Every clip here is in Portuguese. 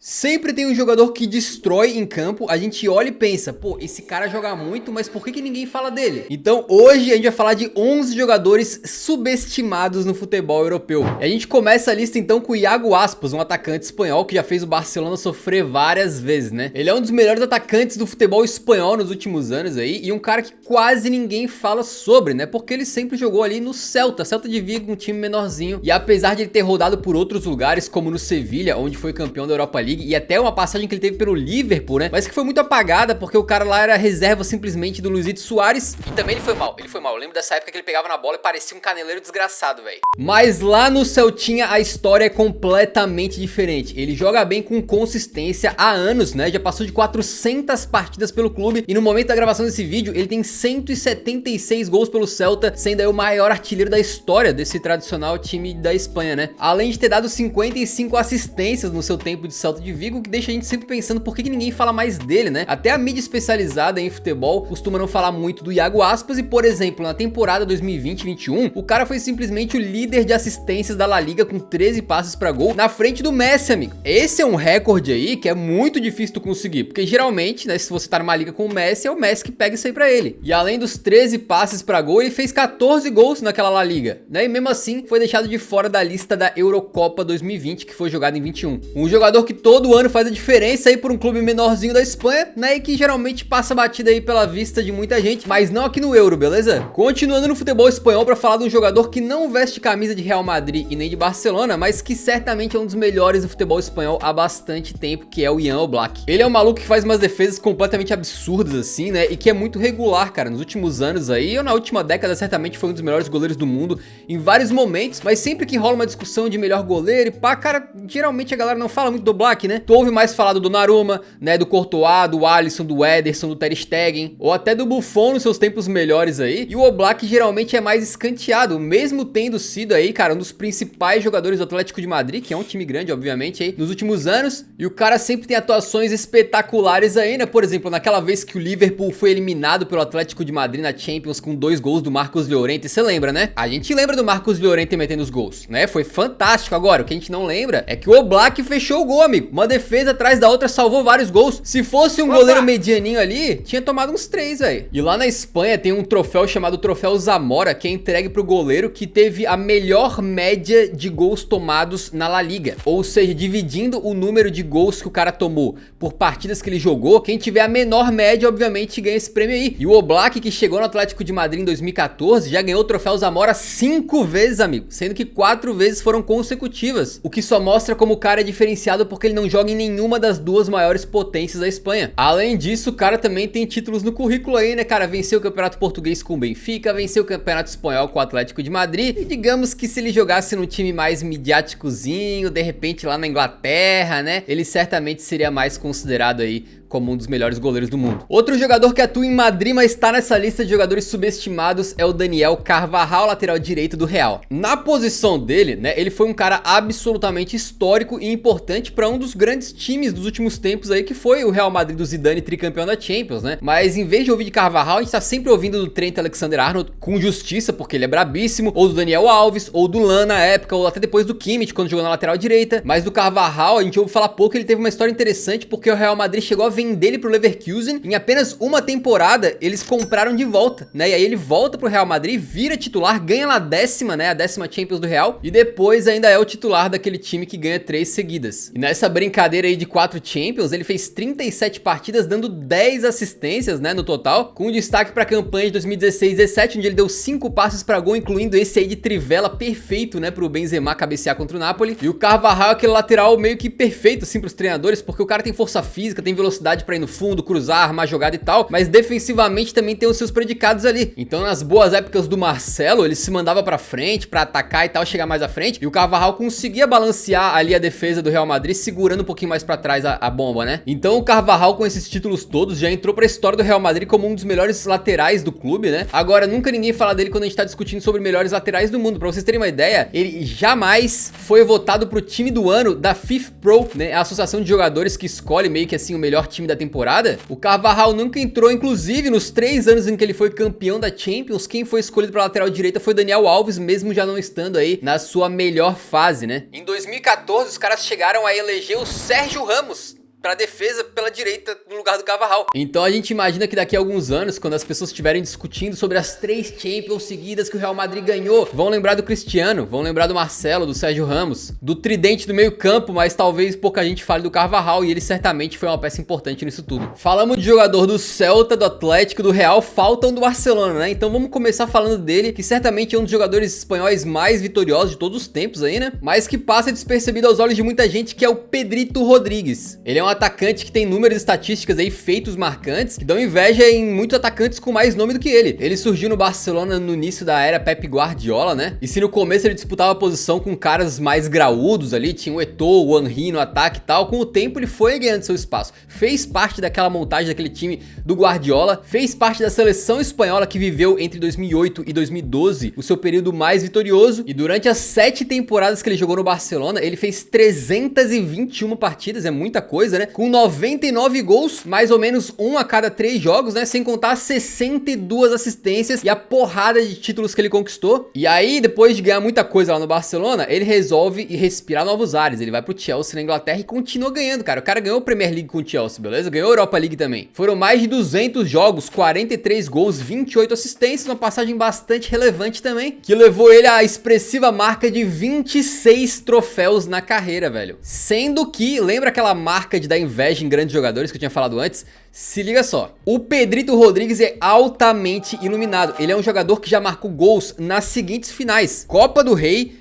Sempre tem um jogador que destrói em campo, a gente olha e pensa, pô, esse cara joga muito, mas por que ninguém fala dele? Então hoje a gente vai falar de 11 jogadores subestimados no futebol europeu. E a gente começa a lista então com o Iago Aspas, um atacante espanhol que já fez o Barcelona sofrer várias vezes, né? Ele é um dos melhores atacantes do futebol espanhol nos últimos anos aí, e um cara que quase ninguém fala sobre, né? Porque ele sempre jogou ali no Celta de Vigo, um time menorzinho, e apesar de ele ter rodado por outros lugares, como no Sevilha, onde foi campeão da Europa League, e até uma passagem que ele teve pelo Liverpool, né? Mas que foi muito apagada, porque o cara lá era reserva simplesmente do Luizito Soares. E também ele foi mal. Eu lembro dessa época que ele pegava na bola e parecia um caneleiro desgraçado, velho. Mas lá no Celtinha a história é completamente diferente. Ele joga bem com consistência há anos, né? Já passou de 400 partidas pelo clube. E no momento da gravação desse vídeo, ele tem 176 gols pelo Celta, sendo aí o maior artilheiro da história desse tradicional time da Espanha, né? Além de ter dado 55 assistências no seu tempo de Celta de Vigo, que deixa a gente sempre pensando por que ninguém fala mais dele, né? Até a mídia especializada em futebol costuma não falar muito do Iago Aspas e, por exemplo, na temporada 2020-21, o cara foi simplesmente o líder de assistências da La Liga com 13 passes pra gol na frente do Messi, amigo. Esse é um recorde aí que é muito difícil tu conseguir, porque geralmente, né, se você tá numa liga com o Messi, é o Messi que pega isso aí pra ele. E além dos 13 passes pra gol, ele fez 14 gols naquela La Liga, né? E mesmo assim, foi deixado de fora da lista da Eurocopa 2020, que foi jogada em 21. Um jogador que todo ano faz a diferença aí por um clube menorzinho da Espanha, né, e que geralmente passa batida aí pela vista de muita gente, mas não aqui no Euro, beleza? Continuando no futebol espanhol pra falar de um jogador que não veste camisa de Real Madrid e nem de Barcelona, mas que certamente é um dos melhores do futebol espanhol há bastante tempo, que é o Jan Oblak. Ele é um maluco que faz umas defesas completamente absurdas assim, né, e que é muito regular, cara, nos últimos anos aí, ou na última década certamente foi um dos melhores goleiros do mundo em vários momentos, mas sempre que rola uma discussão de melhor goleiro e pá, cara, geralmente a galera não fala muito do Oblak, né? Tu ouve mais falar do Donnarumma, né, do Courtois, do Alisson, do Ederson, do Ter Stegen, ou até do Buffon nos seus tempos melhores aí, e o Oblak geralmente é mais escanteado, mesmo tendo sido aí, cara, um dos principais jogadores do Atlético de Madrid, que é um time grande, obviamente, aí, nos últimos anos, e o cara sempre tem atuações espetaculares aí, né? Por exemplo, naquela vez que o Liverpool foi eliminado pelo Atlético de Madrid na Champions com 2 gols do Marcos Llorente, você lembra, né? A gente lembra do Marcos Llorente metendo os gols, né? Foi fantástico. Agora, o que a gente não lembra é que o Oblak fechou o gol, amigo. Uma defesa atrás da outra, salvou vários gols. Se fosse um goleiro medianinho ali, tinha tomado uns 3, velho. E lá na Espanha tem um troféu chamado Troféu Zamora, que é entregue pro goleiro que teve a melhor média de gols tomados na La Liga. Ou seja, dividindo o número de gols que o cara tomou por partidas que ele jogou, quem tiver a menor média, obviamente, ganha esse prêmio aí. E o Oblak, que chegou no Atlético de Madrid em 2014, já ganhou o Troféu Zamora 5 vezes, amigo. Sendo que 4 vezes foram consecutivas. O que só mostra como o cara é diferenciado porque ele não joga em nenhuma das duas maiores potências da Espanha. Além disso, o cara também tem títulos no currículo aí, né, cara? Venceu o Campeonato Português com o Benfica, venceu o Campeonato Espanhol com o Atlético de Madrid, e digamos que se ele jogasse num time mais midiáticozinho, de repente lá na Inglaterra, né, ele certamente seria mais considerado aí como um dos melhores goleiros do mundo. Outro jogador que atua em Madrid, mas está nessa lista de jogadores subestimados, é o Daniel Carvajal, lateral direito do Real. Na posição dele, né, ele foi um cara absolutamente histórico e importante para um dos grandes times dos últimos tempos aí, que foi o Real Madrid do Zidane, tricampeão da Champions, né? Mas em vez de ouvir de Carvajal, a gente tá sempre ouvindo do Trent Alexander-Arnold, com justiça, porque ele é brabíssimo, ou do Daniel Alves, ou do Lan na época, ou até depois do Kimmich, quando jogou na lateral direita. Mas do Carvajal, a gente ouve falar pouco. Ele teve uma história interessante, porque o Real Madrid chegou a vender ele pro Leverkusen. Em apenas uma temporada, eles compraram de volta, né? E aí ele volta pro Real Madrid, vira titular, ganha lá a 10ª, né? A 10ª Champions do Real. E depois ainda é o titular daquele time que ganha 3 seguidas. E nessa brincadeira aí de 4 Champions, ele fez 37 partidas, dando 10 assistências, né? No total, com destaque pra campanha de 2016-17, onde ele deu 5 passes pra gol, incluindo esse aí de trivela perfeito, né? Pro Benzema cabecear contra o Napoli. E o Carvajal é aquele lateral meio que perfeito, assim, pros treinadores, porque o cara tem força física, tem velocidade pra ir no fundo, cruzar, armar jogada e tal, mas defensivamente também tem os seus predicados ali. Então nas boas épocas do Marcelo, ele se mandava pra frente, pra atacar e tal, chegar mais à frente, e o Carvajal conseguia balancear ali a defesa do Real Madrid, segurando um pouquinho mais pra trás a bomba, né? Então o Carvajal, com esses títulos todos, já entrou pra história do Real Madrid como um dos melhores laterais do clube, né? Agora, nunca ninguém fala dele quando a gente tá discutindo sobre melhores laterais do mundo. Pra vocês terem uma ideia, ele jamais foi votado pro time do ano da FIFPro, né? A associação de jogadores que escolhe meio que assim o melhor time da temporada? O Carvajal nunca entrou, inclusive nos 3 anos em que ele foi campeão da Champions, quem foi escolhido para lateral direita foi Daniel Alves, mesmo já não estando aí na sua melhor fase, né? Em 2014, os caras chegaram a eleger o Sérgio Ramos pra defesa pela direita no lugar do Carvajal. Então a gente imagina que daqui a alguns anos, quando as pessoas estiverem discutindo sobre as 3 Champions seguidas que o Real Madrid ganhou, vão lembrar do Cristiano, vão lembrar do Marcelo, do Sérgio Ramos, do tridente do meio campo, mas talvez pouca gente fale do Carvajal, e ele certamente foi uma peça importante nisso tudo. Falamos de jogador do Celta, do Atlético, do Real, faltam do Barcelona, né? Então vamos começar falando dele, que certamente é um dos jogadores espanhóis mais vitoriosos de todos os tempos aí, né? Mas que passa despercebido aos olhos de muita gente, que é o Pedrito Rodrigues. Ele é um atacante que tem números e estatísticas aí, feitos marcantes, que dão inveja em muitos atacantes com mais nome do que ele. Ele surgiu no Barcelona no início da era Pep Guardiola, né? E se no começo ele disputava a posição com caras mais graúdos ali, tinha o Eto'o, o Henry no ataque e tal, com o tempo ele foi ganhando seu espaço. Fez parte daquela montagem daquele time do Guardiola, fez parte da seleção espanhola que viveu entre 2008 e 2012 o seu período mais vitorioso, e durante as 7 temporadas que ele jogou no Barcelona, ele fez 321 partidas, é muita coisa, né? Com 99 gols, mais ou menos 1 a cada 3 jogos, né? Sem contar 62 assistências e a porrada de títulos que ele conquistou. E aí, depois de ganhar muita coisa lá no Barcelona, ele resolve ir respirar novos ares. Ele vai pro Chelsea na Inglaterra e continua ganhando, cara. O cara ganhou a Premier League com o Chelsea, beleza? Ganhou a Europa League também. Foram mais de 200 jogos, 43 gols, 28 assistências, uma passagem bastante relevante também, que levou ele à expressiva marca de 26 troféus na carreira, velho. Sendo que, lembra aquela marca de dar inveja em grandes jogadores que eu tinha falado antes? Se liga só, o Pedrito Rodrigues é altamente iluminado. Ele é um jogador que já marcou gols nas seguintes finais: Copa do Rei,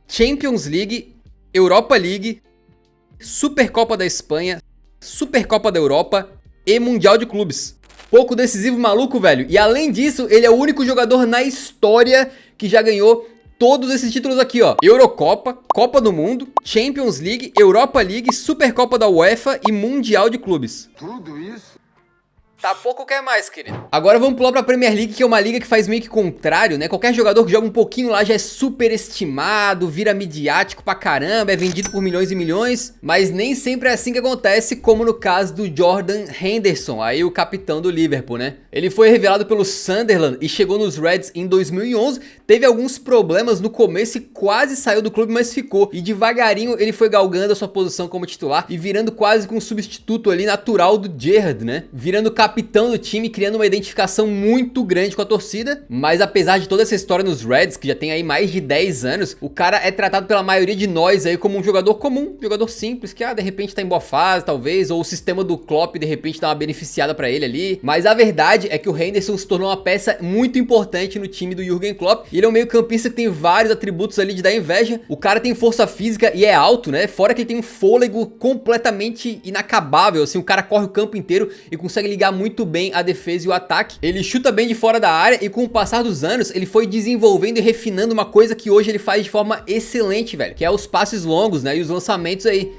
Champions League, Europa League, Supercopa da Espanha, Supercopa da Europa e Mundial de Clubes. Pouco decisivo, maluco, velho. E além disso, ele é o único jogador na história que já ganhou todos esses títulos aqui, ó: Eurocopa, Copa do Mundo, Champions League, Europa League, Supercopa da UEFA e Mundial de Clubes. Tudo isso? Tá pouco, quer mais, querido. Agora vamos pular pra Premier League, que é uma liga que faz meio que contrário, né? Qualquer jogador que joga um pouquinho lá já é super estimado, vira midiático pra caramba, é vendido por milhões e milhões, mas nem sempre é assim que acontece, como no caso do Jordan Henderson, aí o capitão do Liverpool, né? Ele foi revelado pelo Sunderland e chegou nos Reds em 2011, teve alguns problemas no começo e quase saiu do clube, mas ficou. E devagarinho ele foi galgando a sua posição como titular e virando quase que um substituto ali natural do Gerrard, né? Virando capitão do time, criando uma identificação muito grande com a torcida. Mas apesar de toda essa história nos Reds, que já tem aí mais de 10 anos, o cara é tratado pela maioria de nós aí como um jogador comum, jogador simples, que de repente tá em boa fase, talvez, ou o sistema do Klopp de repente dá uma beneficiada pra ele ali. Mas a verdade é que o Henderson se tornou uma peça muito importante no time do Jürgen Klopp. Ele é um meio campista que tem vários atributos ali de dar inveja. O cara tem força física e é alto, né? Fora que ele tem um fôlego completamente inacabável, assim, o cara corre o campo inteiro e consegue ligar muito bem a defesa e o ataque. Ele chuta bem de fora da área e com o passar dos anos, ele foi desenvolvendo e refinando uma coisa que hoje ele faz de forma excelente, velho, que é os passes longos, né? E os lançamentos aí.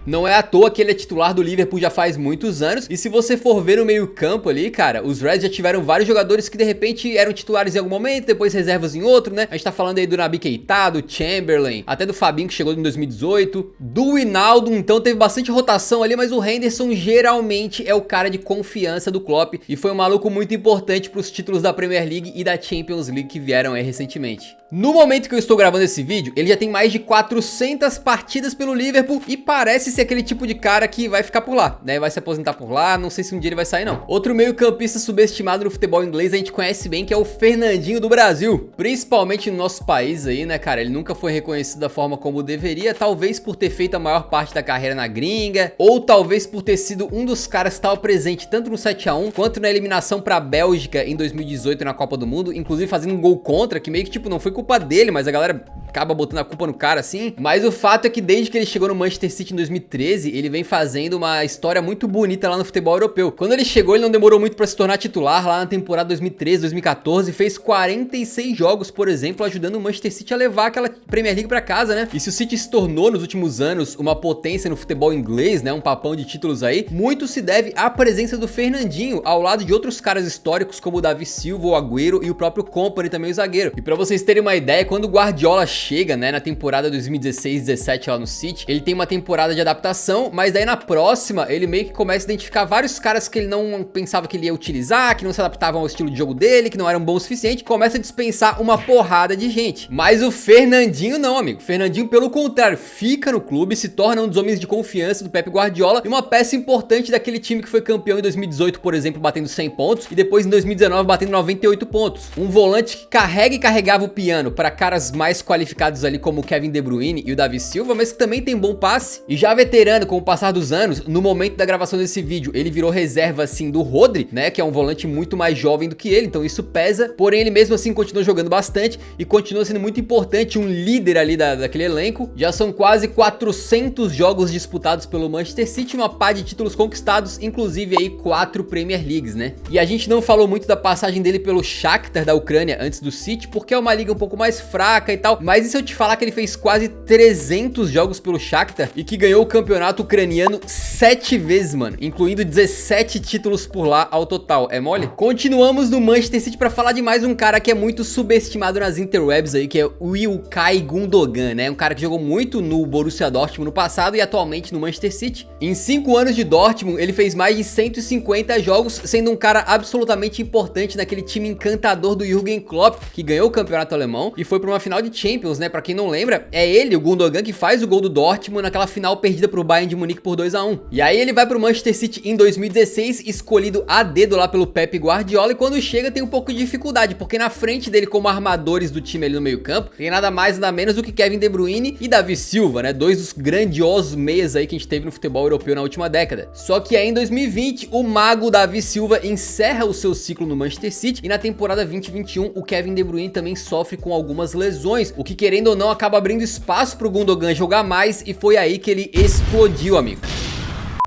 Não é à toa que ele é titular do Liverpool já faz muitos anos. E se você for ver no meio campo ali, cara, os Reds já tiveram vários jogadores que de repente eram titulares em algum momento, depois reservas em outro, né? A gente tá falando aí do Naby Keita, do Chamberlain, até do Fabinho que chegou em 2018, do Wijnaldum. Então teve bastante rotação ali, mas o Henderson geralmente é o cara de confiança do Klopp e foi um maluco muito importante pros títulos da Premier League e da Champions League que vieram aí recentemente. No momento que eu estou gravando esse vídeo, ele já tem mais de 400 partidas pelo Liverpool e parece ser aquele tipo de cara que vai ficar por lá, né? Vai se aposentar por lá, não sei se um dia ele vai sair não. Outro meio campista subestimado no futebol inglês a gente conhece bem, que é o Fernandinho do Brasil. Principalmente no nosso país aí, né, cara? Ele nunca foi reconhecido da forma como deveria, talvez por ter feito a maior parte da carreira na gringa, ou talvez por ter sido um dos caras que estava presente tanto no 7-1 quanto na eliminação pra Bélgica em 2018 na Copa do Mundo, inclusive fazendo um gol contra, que meio que tipo não foi culpa dele, mas a galera acaba botando a culpa no cara assim. Mas o fato é que desde que ele chegou no Manchester City em 2013, ele vem fazendo uma história muito bonita lá no futebol europeu. Quando ele chegou, ele não demorou muito pra se tornar titular lá na temporada 2013, 2014, fez 46 jogos, por exemplo, ajudando o Manchester City a levar aquela Premier League pra casa, né? E se o City se tornou nos últimos anos uma potência no futebol inglês, né, um papão de títulos aí, muito se deve à presença do Fernandinho, ao lado de outros caras históricos como o Davi Silva, o Agüero e o próprio Kompany também, o zagueiro. E pra vocês terem uma ideia, quando o Guardiola chega, né, na temporada 2016-17 lá no City, ele tem uma temporada de adaptação, mas daí na próxima ele meio que começa a identificar vários caras que ele não pensava que ele ia utilizar, que não se adaptavam ao estilo de jogo dele, que não eram bons o suficiente, começa a dispensar uma porrada de gente. Mas o Fernandinho não, amigo. O Fernandinho, pelo contrário, fica no clube, se torna um dos homens de confiança do Pep Guardiola e uma peça importante daquele time que foi campeão em 2018, por exemplo, batendo 100 pontos e depois em 2019 batendo 98 pontos. Um volante que carrega e carregava o piano para caras mais qualificados ali como o Kevin De Bruyne e o Davi Silva, mas que também tem bom passe. E já veterano com o passar dos anos, no momento da gravação desse vídeo, ele virou reserva assim do Rodri, né, que é um volante muito mais jovem do que ele, então isso pesa. Porém, ele mesmo assim continua jogando bastante e continua sendo muito importante, um líder ali daquele elenco. Já são quase 400 jogos disputados pelo Manchester City, uma pá de títulos conquistados, inclusive aí 4 Premier Leagues, né? E a gente não falou muito da passagem dele pelo Shakhtar da Ucrânia antes do City, porque é uma liga um pouco mais fraca e tal, mas e se eu te falar que ele fez quase 300 jogos pelo Shakhtar e que ganhou o campeonato ucraniano 7 vezes, mano, incluindo 17 títulos por lá ao total, é mole? Continuamos no Manchester City pra falar de mais um cara que é muito subestimado nas interwebs aí, que é o Ilkay Gundogan, né? Um cara que jogou muito no Borussia Dortmund no passado e atualmente no Manchester City. Em 5 anos de Dortmund, ele fez mais de 150 jogos, sendo um cara absolutamente importante naquele time encantador do Jürgen Klopp, que ganhou o campeonato alemão e foi pra uma final de Champions, né? Pra quem não lembra, é ele, o Gundogan, que faz o gol do Dortmund naquela final perdida pro Bayern de Munique por 2-1. E aí ele vai pro Manchester City em 2016, escolhido a dedo lá pelo Pep Guardiola, e quando chega tem um pouco de dificuldade, porque na frente dele como armadores do time ali no meio campo, tem nada mais nada menos do que Kevin De Bruyne e Davi Silva, né? Dois dos grandiosos meias aí que a gente teve no futebol europeu na última década. Só que aí em 2020, o mago Davi Silva encerra o seu ciclo no Manchester City e na temporada 2021 o Kevin De Bruyne também sofre com algumas lesões, o que querendo ou não acaba abrindo espaço pro Gundogan jogar mais e foi aí que ele explodiu, amigo.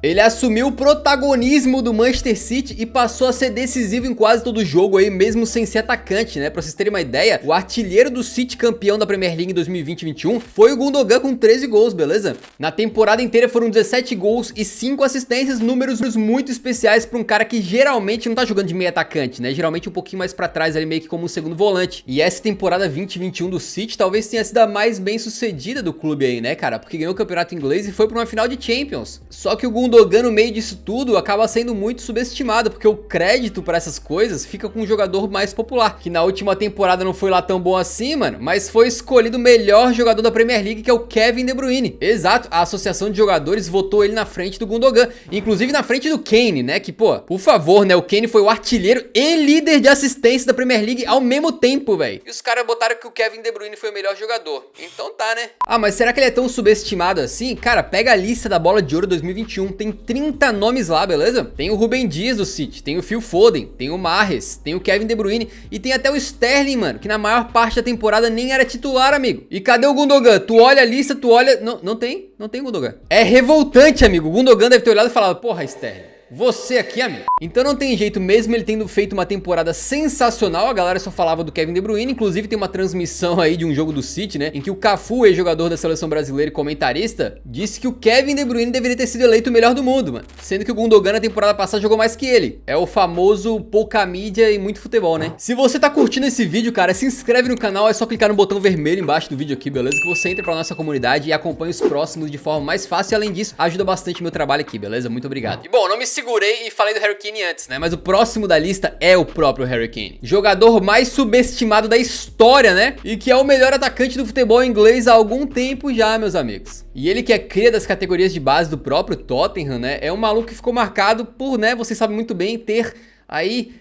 Ele assumiu o protagonismo do Manchester City e passou a ser decisivo em quase todo jogo aí, mesmo sem ser atacante, né? Pra vocês terem uma ideia, o artilheiro do City campeão da Premier League em 2020-21 foi o Gundogan com 13 gols, beleza? Na temporada inteira foram 17 gols e 5 assistências, números muito especiais pra um cara que geralmente não tá jogando de meio atacante, né? Geralmente um pouquinho mais pra trás ali, meio que como um segundo volante. E essa temporada 2021 do City talvez tenha sido a mais bem sucedida do clube aí, né, cara? Porque ganhou o campeonato inglês e foi pra uma final de Champions. Só que o Gundogan no meio disso tudo acaba sendo muito subestimado, porque o crédito para essas coisas fica com um jogador mais popular, que na última temporada não foi lá tão bom assim, mano, mas foi escolhido o melhor jogador da Premier League, que é o Kevin De Bruyne. Exato, a associação de jogadores votou ele na frente do Gundogan, inclusive na frente do Kane, né, que pô, por favor, né, o Kane foi o artilheiro e líder de assistência da Premier League ao mesmo tempo, velho. E os caras botaram que o Kevin De Bruyne foi o melhor jogador. Então tá, né? Ah, mas será que ele é tão subestimado assim? Cara, pega a lista da Bola de Ouro 2021, tem 30 nomes lá, beleza? Tem o Rúben Dias do City, tem o Phil Foden, tem o Mahrez, tem o Kevin De Bruyne e tem até o Sterling, mano, que na maior parte da temporada nem era titular, amigo. E cadê o Gundogan? Tu olha a lista, tu olha... Não tem Gundogan. É revoltante, amigo. O Gundogan deve ter olhado e falado, porra, Sterling, você aqui, amigo. Então não tem jeito, mesmo ele tendo feito uma temporada sensacional, a galera só falava do Kevin De Bruyne. Inclusive tem uma transmissão aí de um jogo do City, né, em que o Cafu, ex-jogador da seleção brasileira e comentarista, disse que o Kevin De Bruyne deveria ter sido eleito o melhor do mundo, mano, sendo que o Gundogan na temporada passada jogou mais que ele. É o famoso pouca mídia e muito futebol, né? Se você tá curtindo esse vídeo, cara, se inscreve no canal, é só clicar no botão vermelho embaixo do vídeo aqui, beleza? Que você entra pra nossa comunidade e acompanha os próximos de forma mais fácil e além disso, ajuda bastante meu trabalho aqui, beleza? Muito obrigado. E bom, não me segurei e falei do Harry Kane antes, né? Mas o próximo da lista é o próprio Harry Kane. Jogador mais subestimado da história, né? E que é o melhor atacante do futebol inglês há algum tempo já, meus amigos. E ele que é cria das categorias de base do próprio Tottenham, né? É um maluco que ficou marcado por, né? Vocês sabem muito bem, ter aí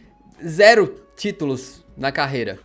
0 títulos na carreira.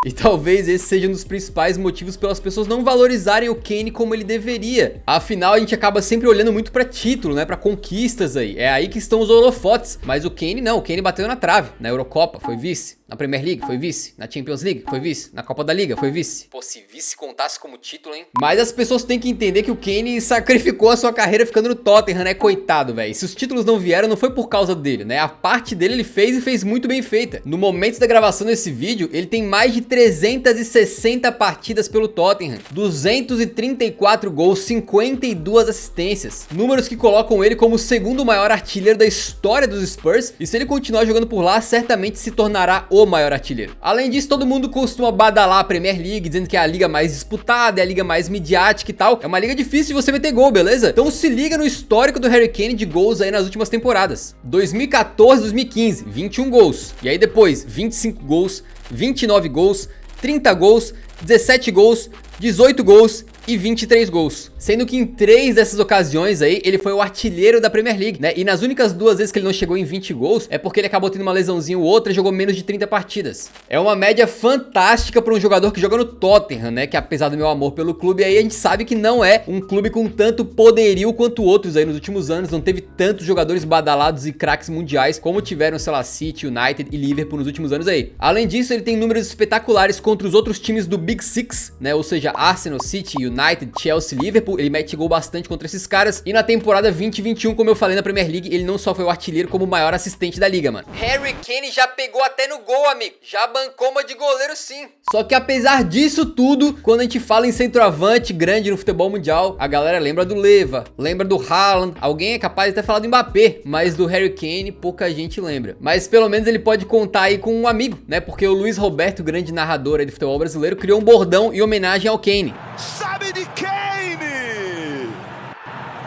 E talvez esse seja um dos principais motivos pelas pessoas não valorizarem o Kane como ele deveria. Afinal, a gente acaba sempre olhando muito pra título, né? Pra conquistas aí. É aí que estão os holofotes. Mas o Kane não. O Kane bateu na trave. Na Eurocopa, foi vice. Na Premier League, foi vice. Na Champions League, foi vice. Na Copa da Liga, foi vice. Pô, se vice contasse como título, hein? Mas as pessoas têm que entender que o Kane sacrificou a sua carreira ficando no Tottenham, né? Coitado, velho. Se os títulos não vieram, não foi por causa dele, né? A parte dele ele fez e fez muito bem feita. No momento da gravação desse vídeo, ele tem mais de 360 partidas pelo Tottenham, 234 gols, 52 assistências. Números que colocam ele como o segundo maior artilheiro da história dos Spurs. E se ele continuar jogando por lá, certamente se tornará o maior artilheiro. Além disso, todo mundo costuma badalar a Premier League, dizendo que é a liga mais disputada, é a liga mais midiática e tal. É uma liga difícil de você meter gol, beleza? Então se liga no histórico do Harry Kane de gols aí nas últimas temporadas. 2014, 2015, 21 gols. E aí depois, 25 gols, 29 gols, 30 gols, 17 gols, 18 gols e 23 gols. Sendo que em 3 dessas ocasiões aí, ele foi o artilheiro da Premier League, né? E nas únicas 2 vezes que ele não chegou em 20 gols, é porque ele acabou tendo uma lesãozinha ou outra e jogou menos de 30 partidas. É uma média fantástica para um jogador que joga no Tottenham, né? Que apesar do meu amor pelo clube, aí a gente sabe que não é um clube com tanto poderio quanto outros aí nos últimos anos. Não teve tantos jogadores badalados e craques mundiais como tiveram, sei lá, City, United e Liverpool nos últimos anos aí. Além disso, ele tem números espetaculares contra os outros times do Big Six, né? Ou seja, Arsenal, City, United, Chelsea, Liverpool. Ele mete gol bastante contra esses caras. E na temporada 2021, como eu falei na Premier League, ele não só foi o artilheiro, como o maior assistente da liga, mano. Harry Kane já pegou até no gol, amigo. Já bancou uma de goleiro, sim. Só que apesar disso tudo, quando a gente fala em centroavante grande no futebol mundial, a galera lembra do Leva, lembra do Haaland. Alguém é capaz de ter falado do Mbappé, mas do Harry Kane pouca gente lembra. Mas pelo menos ele pode contar aí com um amigo, né? Porque o Luiz Roberto, grande narrador aí do futebol brasileiro, criou um bordão em homenagem ao Kane. Sabe de Kane?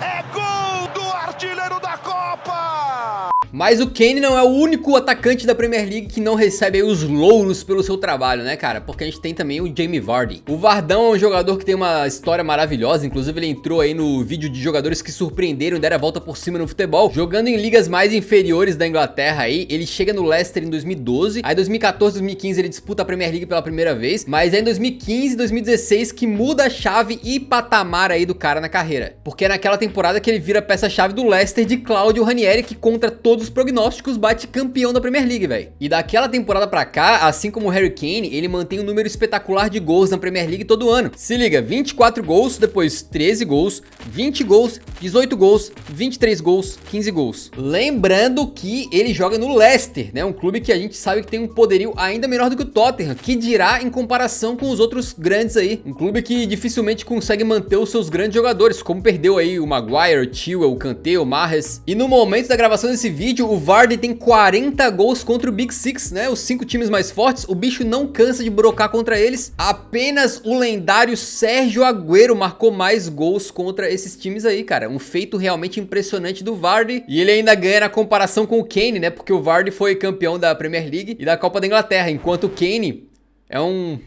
É gol do artilheiro da Copa! Mas o Kane não é o único atacante da Premier League que não recebe aí os louros pelo seu trabalho, né, cara? Porque a gente tem também o Jamie Vardy. O Vardão é um jogador que tem uma história maravilhosa, inclusive ele entrou aí no vídeo de jogadores que surpreenderam e deram a volta por cima no futebol, jogando em ligas mais inferiores da Inglaterra aí. Ele chega no Leicester em 2012, aí 2014, 2015 ele disputa a Premier League pela primeira vez, mas é em 2015, 2016 que muda a chave e patamar aí do cara na carreira. Porque é naquela temporada que ele vira peça-chave do Leicester de Claudio Ranieri, que contra todos os prognósticos bate campeão da Premier League, velho. E daquela temporada pra cá, assim como o Harry Kane, ele mantém um número espetacular de gols na Premier League todo ano. Se liga, 24 gols, depois 13 gols, 20 gols, 18 gols, 23 gols, 15 gols. Lembrando que ele joga no Leicester, né? Um clube que a gente sabe que tem um poderio ainda menor do que o Tottenham, que dirá em comparação com os outros grandes aí. Um clube que dificilmente consegue manter os seus grandes jogadores, como perdeu aí o Maguire, o Chilwell, o Kanté, o Mahrez. E no momento da gravação desse vídeo, o Vardy tem 40 gols contra o Big Six, né? Os 5 times mais fortes. O bicho não cansa de brocar contra eles. Apenas o lendário Sérgio Agüero marcou mais gols contra esses times aí, cara. Um feito realmente impressionante do Vardy. E ele ainda ganha na comparação com o Kane, né? Porque o Vardy foi campeão da Premier League e da Copa da Inglaterra, enquanto o Kane é um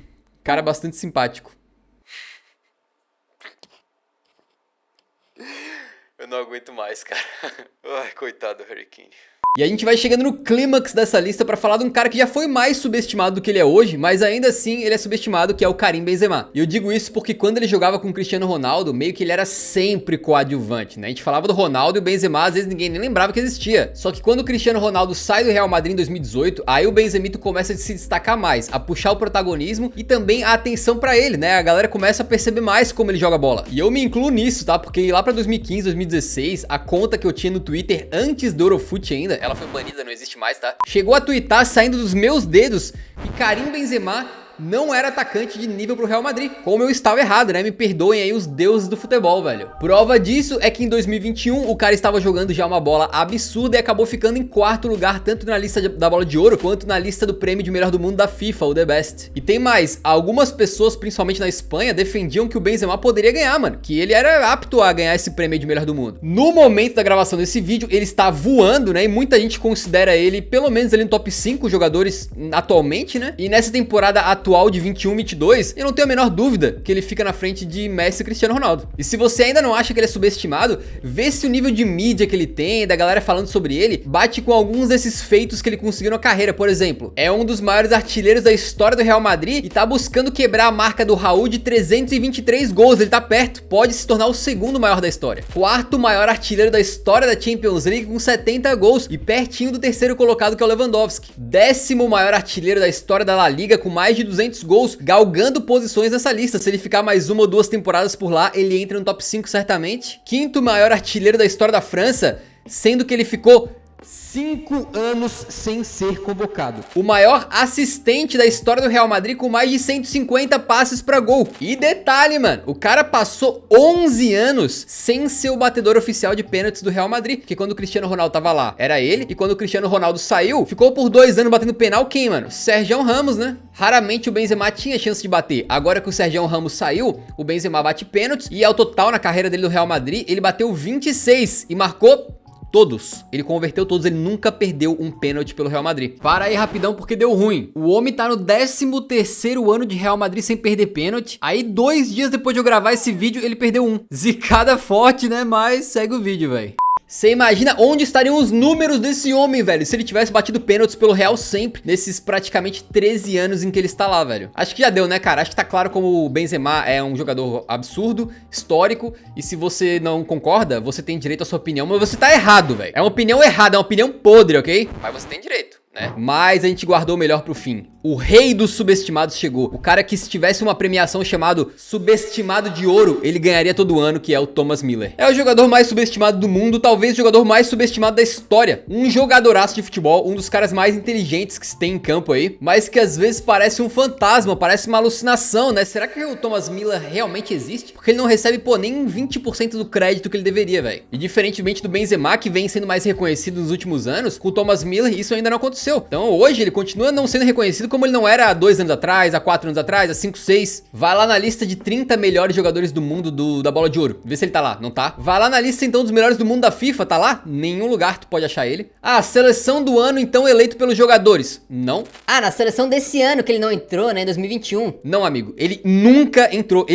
cara bastante simpático. Eu não aguento mais, cara. Ai, coitado do Harry Kane. E a gente vai chegando no clímax dessa lista pra falar de um cara que já foi mais subestimado do que ele é hoje, mas ainda assim ele é subestimado, que é o Karim Benzema. E eu digo isso porque quando ele jogava com o Cristiano Ronaldo, meio que ele era sempre coadjuvante, né? A gente falava do Ronaldo e o Benzema, às vezes ninguém nem lembrava que existia. Só que quando o Cristiano Ronaldo sai do Real Madrid em 2018, aí o Benzemito começa a se destacar mais, a puxar o protagonismo e também a atenção pra ele, né? A galera começa a perceber mais como ele joga bola. E eu me incluo nisso, tá? Porque lá pra 2015, 2016, a conta que eu tinha no Twitter antes do Eurofoot ainda, ela foi banida, não existe mais, tá? Chegou a twittar saindo dos meus dedos que Karim Benzema não era atacante de nível pro Real Madrid. Como eu estava errado, né? Me perdoem aí os deuses do futebol, velho. Prova disso é que em 2021 o cara estava jogando já uma bola absurda e acabou ficando em 4º lugar, tanto na lista da bola de ouro, quanto na lista do prêmio de melhor do mundo da FIFA, o The Best. E tem mais, algumas pessoas, principalmente na Espanha, defendiam que o Benzema poderia ganhar, mano. Que ele era apto a ganhar esse prêmio de melhor do mundo. No momento da gravação desse vídeo, ele está voando, né? E muita gente considera ele, pelo menos ali no top 5 jogadores atualmente, né? E nessa temporada atual de 21-22, eu não tenho a menor dúvida que ele fica na frente de Messi e Cristiano Ronaldo. E se você ainda não acha que ele é subestimado, vê se o nível de mídia que ele tem, da galera falando sobre ele, bate com alguns desses feitos que ele conseguiu na carreira. Por exemplo, é um dos maiores artilheiros da história do Real Madrid e tá buscando quebrar a marca do Raul de 323 gols. Ele tá perto, pode se tornar o 2º maior da história. 4º maior artilheiro da história da Champions League com 70 gols e pertinho do 3º colocado, que é o Lewandowski. 10º maior artilheiro da história da La Liga com mais de 200 gols, galgando posições nessa lista. Se ele ficar mais 1 ou 2 temporadas por lá, ele entra no top 5 certamente. 5º maior artilheiro da história da França, sendo que ele ficou 5 anos sem ser convocado. O maior assistente da história do Real Madrid com mais de 150 passes pra gol. E detalhe, mano, o cara passou 11 anos sem ser o batedor oficial de pênaltis do Real Madrid. Porque quando o Cristiano Ronaldo tava lá, era ele. E quando o Cristiano Ronaldo saiu, ficou por 2 anos batendo penal quem, mano? Sérgio Ramos, né? Raramente o Benzema tinha chance de bater. Agora que o Sérgio Ramos saiu, o Benzema bate pênaltis. E ao total, na carreira dele no Real Madrid, ele bateu 26 e marcou todos. Ele converteu todos, ele nunca perdeu um pênalti pelo Real Madrid. Para aí rapidão porque deu ruim. O homem tá no 13º ano de Real Madrid sem perder pênalti. Aí 2 dias depois de eu gravar esse vídeo, ele perdeu um. Zicada forte, né? Mas segue o vídeo, velho. Você imagina onde estariam os números desse homem, velho, se ele tivesse batido pênaltis pelo Real sempre, nesses praticamente 13 anos em que ele está lá, velho. Acho que já deu, né, cara? Acho que tá claro como o Benzema é um jogador absurdo, histórico, e se você não concorda, você tem direito à sua opinião, mas você tá errado, velho. É uma opinião errada, é uma opinião podre, ok? Mas você tem direito, né? Mas a gente guardou o melhor pro fim. O rei dos subestimados chegou. O cara que se tivesse uma premiação chamado Subestimado de Ouro, ele ganharia todo ano, que é o Thomas Müller. É o jogador mais subestimado do mundo, talvez o jogador mais subestimado da história. Um jogadoraço de futebol, um dos caras mais inteligentes que se tem em campo aí, mas que às vezes parece um fantasma, parece uma alucinação, né? Será que o Thomas Müller realmente existe? Porque ele não recebe, pô, nem 20% do crédito que ele deveria, velho. E diferentemente do Benzema, que vem sendo mais reconhecido nos últimos anos, com o Thomas Müller isso ainda não aconteceu. Então hoje ele continua não sendo reconhecido como ele não era há 2 anos atrás, há 4 anos atrás, há 5, 6. Vai lá na lista de 30 melhores jogadores do mundo da bola de ouro. Vê se ele tá lá, não tá? Vai lá na lista então dos melhores do mundo da FIFA, tá lá? Nenhum lugar tu pode achar ele. Ah, seleção do ano então eleito pelos jogadores. Não. Ah, na seleção desse ano que ele não entrou, né, em 2021. Não, amigo, ele nunca entrou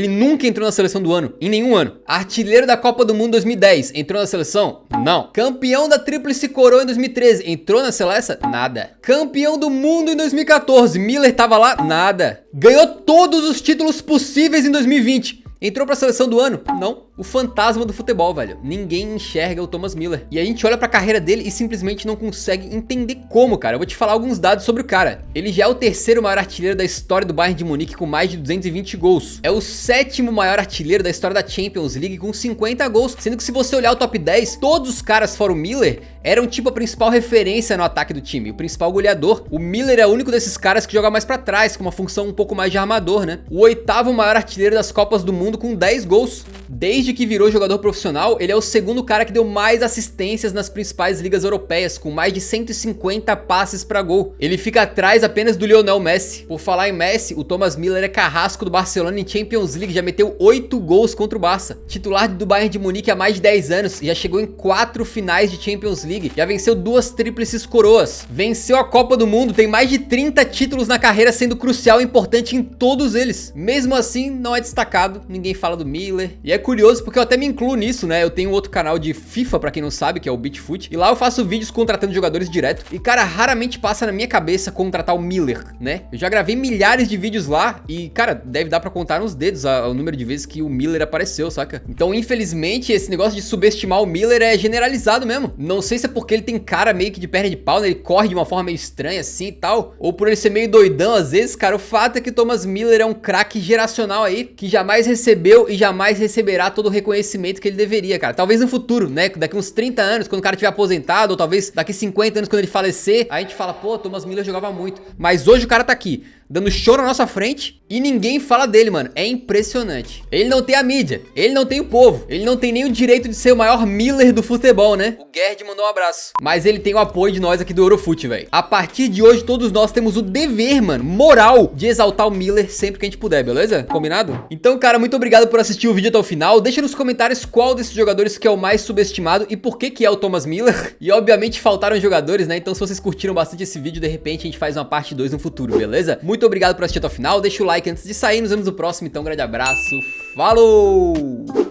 na seleção do ano, em nenhum ano. Artilheiro da Copa do Mundo 2010, entrou na seleção? Não. Campeão da Tríplice Coroa em 2013, entrou na seleção? Nada. Campeão do mundo em 2014, Müller tava lá? Nada. Ganhou todos os títulos possíveis em 2020. Entrou pra seleção do ano? Não. O fantasma do futebol, velho. Ninguém enxerga o Thomas Müller. E a gente olha pra carreira dele e simplesmente não consegue entender como, cara. Eu vou te falar alguns dados sobre o cara. Ele já é o 3º maior artilheiro da história do Bayern de Munique com mais de 220 gols. É o 7º maior artilheiro da história da Champions League com 50 gols. Sendo que se você olhar o top 10, todos os caras fora o Müller eram tipo a principal referência no ataque do time, o principal goleador. O Müller é o único desses caras que joga mais pra trás, com uma função um pouco mais de armador, né? O 8º maior artilheiro das Copas do Mundo com 10 gols. Desde que virou jogador profissional, ele é o 2º cara que deu mais assistências nas principais ligas europeias, com mais de 150 passes pra gol. Ele fica atrás apenas do Lionel Messi. Por falar em Messi, o Thomas Müller é carrasco do Barcelona em Champions League, já meteu 8 gols contra o Barça. Titular do Bayern de Munique há mais de 10 anos, já chegou em 4 finais de Champions League, já venceu 2 tríplices coroas, venceu a Copa do Mundo, tem mais de 30 títulos na carreira, sendo crucial e importante em todos eles. Mesmo assim, não é destacado, ninguém fala do Müller. E é curioso porque eu até me incluo nisso, né? Eu tenho outro canal de FIFA, pra quem não sabe, que é o Beatfoot, e lá eu faço vídeos contratando jogadores direto, e cara, raramente passa na minha cabeça contratar o Müller, né? Eu já gravei milhares de vídeos lá, e cara, deve dar pra contar nos dedos o número de vezes que o Müller apareceu, saca? Então, infelizmente, esse negócio de subestimar o Müller é generalizado mesmo. Não sei se é porque ele tem cara meio que de perna de pau, né? Ele corre de uma forma meio estranha assim e tal, ou por ele ser meio doidão às vezes, cara. O fato é que o Thomas Müller é um craque geracional aí, que jamais recebeu e jamais receberá todo o reconhecimento que ele deveria, cara. Talvez no futuro, né? Daqui uns 30 anos, quando o cara estiver aposentado, ou talvez daqui 50 anos, quando ele falecer, a gente fala, pô, Thomas Müller jogava muito. Mas hoje o cara tá aqui, dando show na nossa frente, e ninguém fala dele, mano. É impressionante. Ele não tem a mídia, ele não tem o povo, ele não tem nem o direito de ser o maior Müller do futebol, né? O Gerd mandou um abraço. Mas ele tem o apoio de nós aqui do Eurofute, velho. A partir de hoje, todos nós temos o dever, mano, moral, de exaltar o Müller sempre que a gente puder, beleza? Combinado? Então, cara, muito obrigado por assistir o vídeo até o final. Deixa nos comentários qual desses jogadores que é o mais subestimado e por que é o Thomas Müller. E, obviamente, faltaram jogadores, né? Então, se vocês curtiram bastante esse vídeo, de repente, a gente faz uma parte 2 no futuro, beleza? Muito obrigado por assistir até o final. Deixa o like antes de sair. Nos vemos no próximo. Então, um grande abraço. Falou!